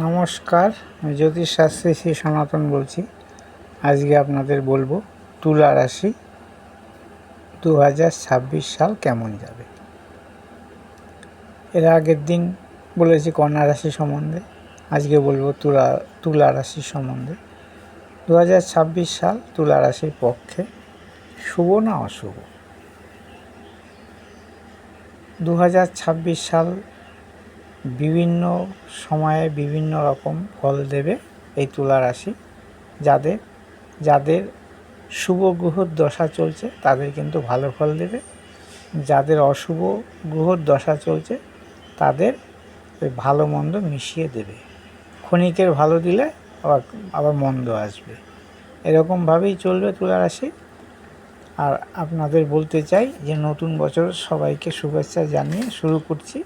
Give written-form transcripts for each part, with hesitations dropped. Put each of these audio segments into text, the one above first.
নমস্কার, আমি জ্যোতিষশাস্ত্রী শ্রী সনাতন বলছি। আজকে আপনাদের বলবো তুলা রাশি 2026 সাল কেমন যাবে। এর আগের দিন বলেছি কন্যা রাশি সম্বন্ধে, আজকে বলবো তুলা রাশি সম্বন্ধে। 2026 সাল তুলা রাশির পক্ষে শুভ না অশুভ? 2026 সাল বিভিন্ন সময়ে বিভিন্ন রকম ফল দেবে এই তুলা রাশি। যাদের শুভ গ্রহর দশা চলছে তাদের কিন্তু ভালো ফল দেবে, যাদের অশুভ গ্রহর দশা চলছে তাদের ভালো মন্দ মিশিয়ে দেবে। ক্ষণিকের ভালো দিলে আবার মন্দ আসবে, এরকমভাবেই চলবে তুলা রাশি। আর আপনাদের বলতে চাই যে নতুন বছর সবাইকে শুভেচ্ছা জানিয়ে শুরু করছি।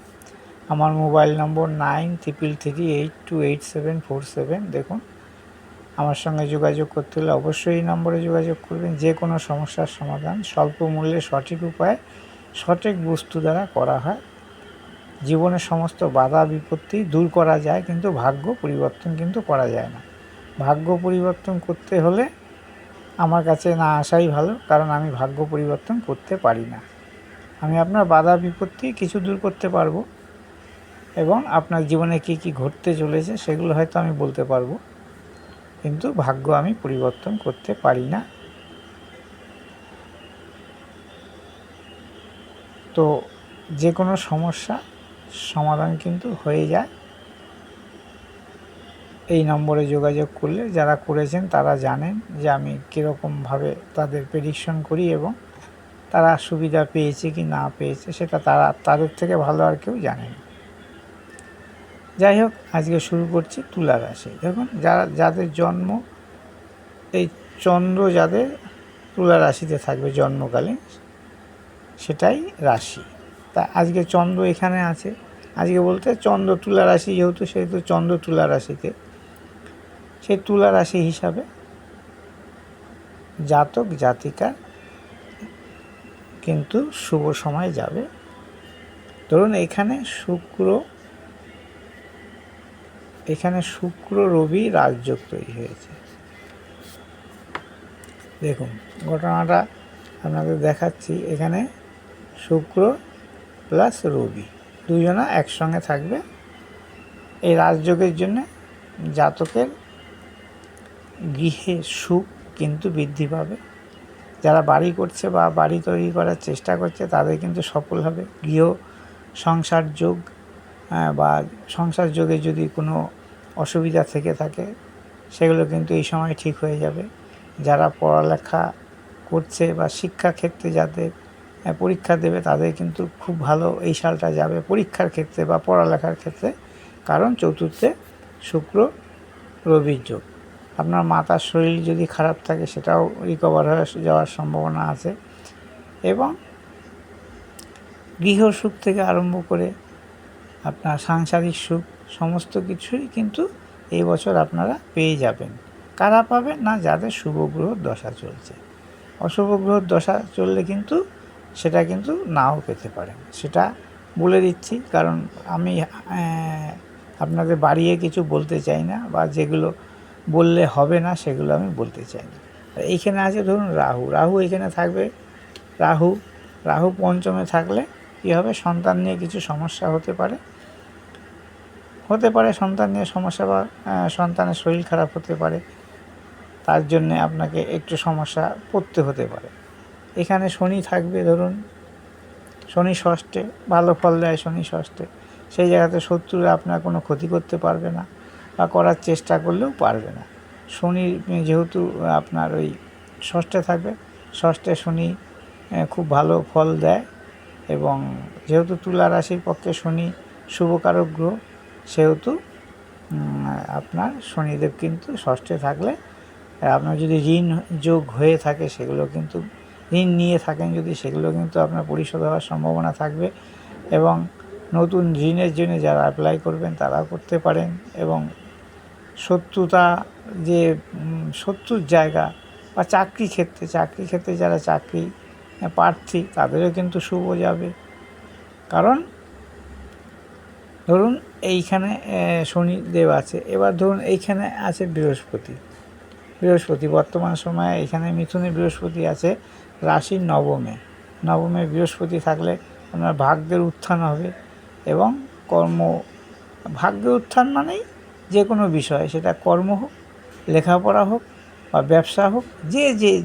আমার মোবাইল নম্বর 9333828747। দেখুন, আমার সঙ্গে যোগাযোগ করতে হলে অবশ্যই এই নম্বরে যোগাযোগ করবেন। যে কোনো সমস্যার সমাধান স্বল্প মূল্যে সঠিক উপায়ে সঠিক বস্তু দ্বারা করা হয়। জীবনের সমস্ত বাধা বিপত্তি দূর করা যায়, কিন্তু ভাগ্য পরিবর্তন কিন্তু করা যায় না। ভাগ্য পরিবর্তন করতে হলে আমার কাছে না আসাই ভালো, কারণ আমি ভাগ্য পরিবর্তন করতে পারি না। আমি আপনার বাধা বিপত্তি কিছু দূর করতে পারবো এবং আপনার জীবনে কী কী ঘটতে চলেছে সেগুলো হয়তো আমি বলতে পারবো, কিন্তু ভাগ্য আমি পরিবর্তন করতে পারি না। তো যে কোনো সমস্যা সমাধান কিন্তু হয়ে যায় এই নম্বরে যোগাযোগ করলে। যারা করেছেন তারা জানেন যে আমি কীরকমভাবে তাদের প্রেডিকশন করি এবং তারা সুবিধা পেয়েছে কি না পেয়েছে সেটা তাদের থেকে ভালো আর কেউ জানে না। যাই হোক, আজকে শুরু করছি তুলা রাশি। দেখুন, যাদের জন্ম এই চন্দ্র যাদের তুলা রাশিতে থাকবে জন্মকালীন, সেটাই রাশি। তা আজকে চন্দ্র এখানে আছে, আজকে বলতে চন্দ্র তুলা রাশি যেহেতু, সেহেতু চন্দ্র তুলা রাশিতে, সেই তুলা রাশি হিসাবে জাতক জাতিকার কিন্তু শুভ সময় যাবে। ধরুন এখানে শুক্র রবি রাজযোগ তৈরি হয়েছে। দেখুন, ঘটনাটা আপনাদের দেখাচ্ছি। এখানে শুক্র প্লাস রবি দুজনা একসঙ্গে থাকবে। এই রাজযোগের জন্য জাতকের গৃহে সুখ কিন্তু বৃদ্ধি পাবে। যারা বাড়ি করছে বা বাড়ি তৈরি করার চেষ্টা করছে তাদের কিন্তু সফল হবে। গৃহ সংসার যোগ বা সংসার যোগে যদি কোনো অসুবিধা থেকে থাকে সেগুলো কিন্তু এই সময় ঠিক হয়ে যাবে। যারা পড়ালেখা করছে বা শিক্ষাক্ষেত্রে যাদের পরীক্ষা দেবে তাদের কিন্তু খুব ভালো এই সালটা যাবে পরীক্ষার ক্ষেত্রে বা পড়ালেখার ক্ষেত্রে, কারণ চতুর্থে শুক্র রবির যোগ। আপনার মাতার শরীর যদি খারাপ থাকে সেটাও রিকভার হয়ে যাওয়ার সম্ভাবনা আছে। এবং গৃহ সুখ থেকে আরম্ভ করে আপনার সাংসারিক সুখ সমস্ত কিছুই কিন্তু এই বছর আপনারা পেয়ে যাবেন। কারা পাবেন না? যাদের শুভ গ্রহ দশা চলছে। অশুভ গ্রহ দশা চললে কিন্তু সেটা কিন্তু নাও পেতে পারেন, সেটা বলে দিচ্ছি। কারণ আমি আপনাদের বাড়িয়ে কিছু বলতে চাই না, বা যেগুলো বললে হবে না সেগুলো আমি বলতে চাই না। এইখানে আছে ধরুন রাহু এখানে থাকবে। রাহু পঞ্চমে থাকলে কী হবে? সন্তান নিয়ে কিছু সমস্যা হতে পারে। সন্তান নিয়ে সমস্যা বা সন্তানের শরীর খারাপ হতে পারে, তার জন্যে আপনাকে একটু সমস্যা পড়তে হতে পারে। এখানে শনি থাকবে। ধরুন শনি ষষ্ঠে, ভালো ফল দেয় শনি ষষ্ঠে, সেই জায়গাতে শত্রুরা আপনার কোনো ক্ষতি করতে পারবে না বা করার চেষ্টা করলেও পারবে না। শনি যেহেতু আপনার ওই ষষ্ঠে থাকবে, ষষ্ঠে শনি খুব ভালো ফল দেয়। এবং যেহেতু তুলা রাশির পক্ষে শনি শুভকারক গ্রহ, সেহেতু আপনার শনিদেব কিন্তু ষষ্ঠে থাকলে আপনার যদি ঋণ যোগ হয়ে থাকে সেগুলো কিন্তু, ঋণ নিয়ে থাকেন যদি, সেগুলো কিন্তু আপনার পরিশোধ হওয়ার সম্ভাবনা থাকবে। এবং নতুন ঋণের জন্য যারা অ্যাপ্লাই করবেন তারাও করতে পারেন। এবং শত্রুর জায়গা বা চাকরি ক্ষেত্রে যারা চাকরি প্রার্থী তাদেরও কিন্তু শুভ যাবে। কারণ ধরুন এইখানে শনিদেব আছে, এবার ধরুন এইখানে আছে বৃহস্পতি বর্তমান সময়ে এখানে মিথুনে বৃহস্পতি আছে রাশির নবমে বৃহস্পতি থাকলে আপনার ভাগ্যের উত্থান হবে এবং ভাগ্যের উত্থান মানেই যে কোনো বিষয়, সেটা কর্ম হোক, লেখাপড়া হোক বা ব্যবসা হোক,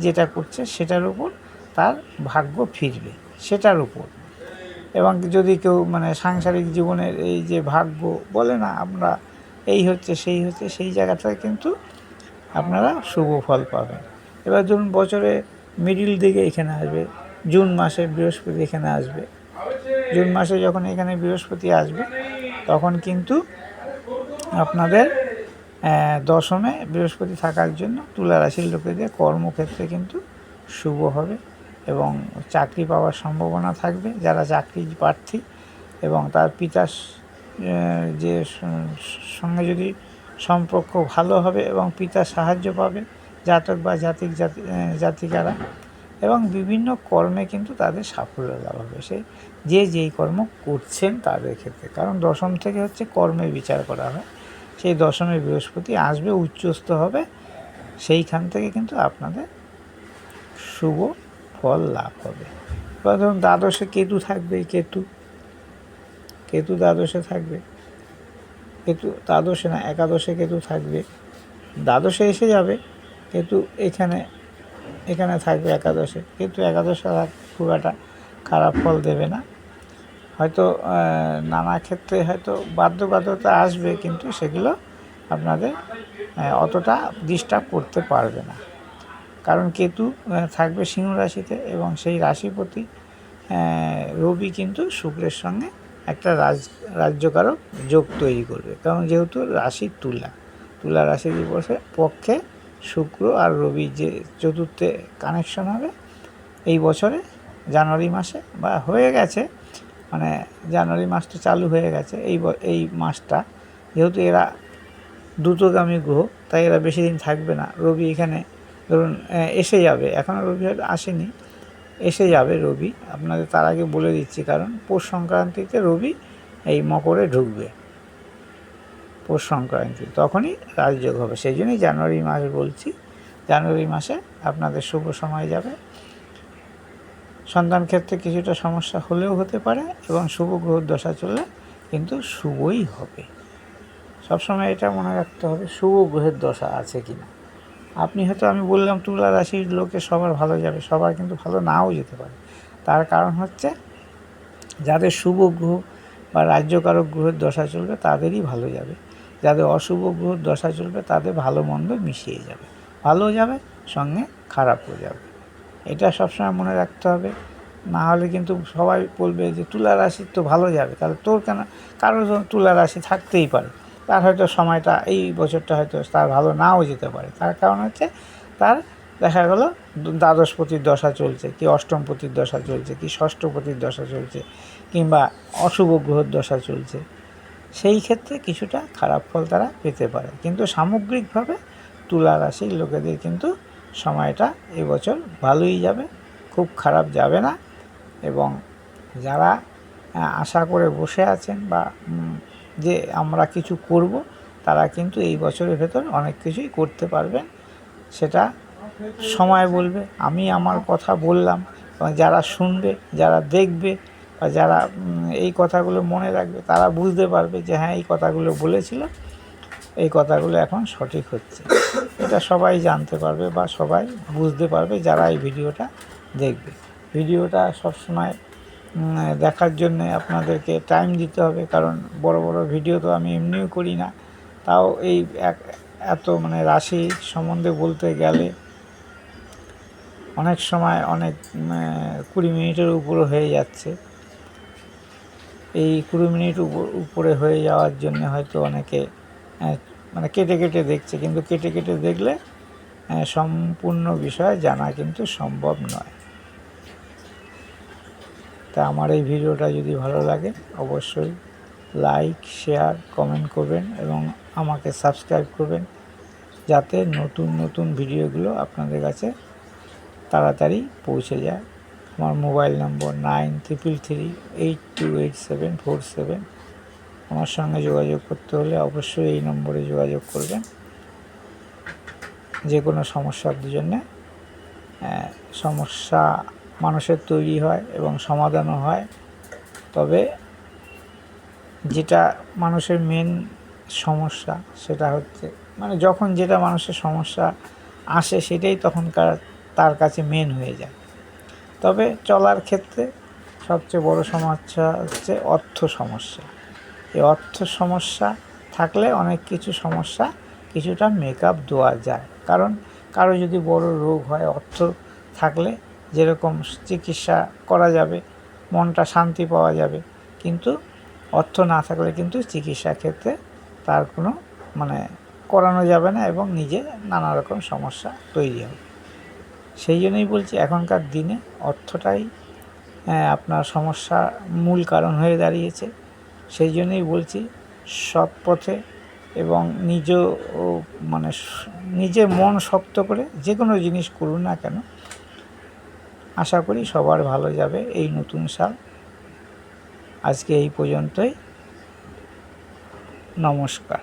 যেটা করছে সেটার উপর তার ভাগ্য ফিরবে, সেটার উপর। এবং যদি কেউ সাংসারিক জীবনের এই যে ভাগ্য বলে না আমরা, এই হচ্ছে সেই জায়গাটায় কিন্তু আপনারা শুভ ফল পাবেন। এবার ধরুন বছরে মিডিল দিকে এখানে আসবে, জুন মাসে বৃহস্পতি এখানে আসবে। জুন মাসে যখন এখানে বৃহস্পতি আসবে তখন কিন্তু আপনাদের দশমে বৃহস্পতি থাকার জন্য তুলা রাশির লোকেদের কর্মক্ষেত্রে কিন্তু শুভ হবে এবং চাকরি পাওয়ার সম্ভাবনা থাকবে যারা চাকরি প্রার্থী, এবং তার পিতার যে সঙ্গে যদি সম্পর্ক ভালো হবে এবং পিতার সাহায্য পাবে জাতক বা জাতিকারা, এবং বিভিন্ন কর্মে কিন্তু তাদের সাফল্য লাভ হবে, সে যেই কর্ম করছেন তাদের ক্ষেত্রে। কারণ দশম থেকে হচ্ছে কর্মের বিচার করা হয়, সেই দশমে বৃহস্পতি আসবে, উচ্চস্থ হবে, সেইখান থেকে কিন্তু আপনাদের শুভ ফল লাভ হবে। এবার ধরুন দ্বাদশে কেতু থাকবে, কেতু দ্বাদশে থাকবে, কেতু দ্বাদশে না একাদশে কেতু থাকবে, দ্বাদশে এসে যাবে, কেতু এখানে থাকবে একাদশে। কিন্তু একাদশে খুব একটা খারাপ ফল দেবে না, হয়তো নানা ক্ষেত্রে হয়তো বাধ্যবাধকতা আসবে, কিন্তু সেগুলো আপনাদের অতটা ডিস্টার্ব করতে পারবে না। কারণ কেতু থাকবে সিংহ রাশিতে এবং সেই রাশিপতি রবি কিন্তু শুক্রের সঙ্গে একটা রাজ্যকারক যোগ তৈরি করবে, কারণ যেহেতু রাশি তুলা রাশির পক্ষে শুক্র আর রবি যে চতুর্থে কানেকশন হবে এই বছরে জানুয়ারি মাসে, বা হয়ে গেছে, জানুয়ারি মাসটা চালু হয়ে গেছে। এই মাসটা যেহেতু এরা দ্রুতগামী গ্রহ, তাই এরা বেশি দিন থাকবে না। রবি এখানে ধরুন এসে যাবে, এখনও রবি আসেনি, এসে যাবে রবি, আপনাদের তার আগে বলে দিচ্ছি, কারণ পৌষ সংক্রান্তিতে রবি এই মকরে ঢুকবে, পৌষ সংক্রান্তি তখনই রাজযোগ হবে, সেই জন্যই জানুয়ারি মাস বলছি। জানুয়ারি মাসে আপনাদের শুভ সময় যাবে, সন্তান ক্ষেত্রে কিছুটা সমস্যা হলেও হতে পারে, এবং শুভ গ্রহ দশা চললে কিন্তু শুভই হবে। সবসময় এটা মনে রাখতে হবে শুভ গ্রহের দশা আছে কিনা। আপনি হয়তো, আমি বললাম তুলা রাশির লোকে সবার ভালো যাবে, সবার কিন্তু ভালো নাও যেতে পারে। তার কারণ হচ্ছে যাদের শুভ গ্রহ বা রাজ্যকারক গ্রহের দশা চলবে তাদেরই ভালো যাবে, যাদের অশুভ গ্রহের দশা চলবে তাদের ভালো মন্দ মিশিয়ে যাবে, ভালো যাবে সঙ্গে খারাপও যাবে। এটা সবসময় মনে রাখতে হবে, না হলে কিন্তু সবাই বলবে যে তুলা রাশির তো ভালো যাবে, তাহলে তোর কেন? কারোর তুলা রাশি থাকতেই পারে, তার হয়তো সময়টা এই বছরটা হয়তো তার ভালো নাও যেতে পারে। তার কারণ হচ্ছে তার দেখা গেল দ্বাদশপতির দশা চলছে, কি অষ্টমপতির দশা চলছে, কি ষষ্ঠপতির দশা চলছে, কিংবা অশুভ গ্রহের দশা চলছে, সেই ক্ষেত্রে কিছুটা খারাপ ফল তারা পেতে পারে। কিন্তু সামগ্রিকভাবে তুলা রাশির লোকেদের কিন্তু সময়টা এবছর ভালোই যাবে, খুব খারাপ যাবে না। এবং যারা আশা করে বসে আছেন বা যে আমরা কিছু করব, তারা কিন্তু এই বছরের ভেতর অনেক কিছুই করতে পারবেন, সেটা সময় বলবে। আমি আমার কথা বললাম, এবং যারা শুনবে, যারা দেখবে, বা যারা এই কথাগুলো মনে রাখবে, তারা বুঝতে পারবে যে হ্যাঁ, এই কথাগুলো বলেছিল, এই কথাগুলো এখন সঠিক হচ্ছে। এটা সবাই জানতে পারবে বা সবাই বুঝতে পারবে যারা এই ভিডিওটা দেখবে। ভিডিওটা সবসময় দেখার জন্যে আপনাদেরকে টাইম দিতে হবে, কারণ বড় বড় ভিডিও তো আমি এমনিও করি না, তাও এই এত রাশি সম্বন্ধে বলতে গেলে অনেক সময় অনেক 20 মিনিটের উপরে হয়ে যাচ্ছে। এই 20 মিনিট উপরে হয়ে যাওয়ার জন্য হয়তো অনেকে কেটে কেটে দেখছে, কিন্তু কেটে কেটে দেখলে সম্পূর্ণ বিষয় জানা কিন্তু সম্ভব নয়। তা আমার এই ভিডিওটা যদি ভালো লাগে অবশ্যই লাইক, শেয়ার, কমেন্ট করবেন এবং আমাকে সাবস্ক্রাইব করবেন, যাতে নতুন নতুন ভিডিওগুলো আপনাদের কাছে তাড়াতাড়ি পৌঁছে যায়। আমার মোবাইল নম্বর 9333828747। আমার সঙ্গে যোগাযোগ করতে হলে অবশ্যই এই নম্বরে যোগাযোগ করবেন। যে কোনো সমস্যার জন্যে সমস্যা মানুষের তৈরি হয় এবং সমাধানও হয়। তবে যেটা মানুষের মেন সমস্যা সেটা হচ্ছে মানে যখন যেটা মানুষের সমস্যা আসে সেটাই তখনকার তার কাছে মেন হয়ে যায়। তবে চলার ক্ষেত্রে সবচেয়ে বড় সমস্যা হচ্ছে অর্থ সমস্যা। এই অর্থ সমস্যা থাকলে অনেক কিছু সমস্যা কিছুটা মেকআপ দেওয়া যায়। কারণ কারো যদি বড় রোগ হয়, অর্থ থাকলে যেরকম চিকিৎসা করা যাবে, মনটা শান্তি পাওয়া যাবে, কিন্তু অর্থ না থাকলে কিন্তু চিকিৎসা ক্ষেত্রে তার কোনো মানে করানো যাবে না এবং নিজে নানা রকম সমস্যা তৈরি হবে। সেই জন্যই বলছি এখনকার দিনে অর্থটাই আপনার সমস্যার মূল কারণ হয়ে দাঁড়িয়েছে। সেই জন্যই বলছি সৎ পথে এবং মানে নিজের মন শক্ত করে যে কোনো জিনিস করুন না কেন, আশা করি সবার ভালো যাবে এই নতুন সাল। আজকে এই পর্যন্তই, নমস্কার।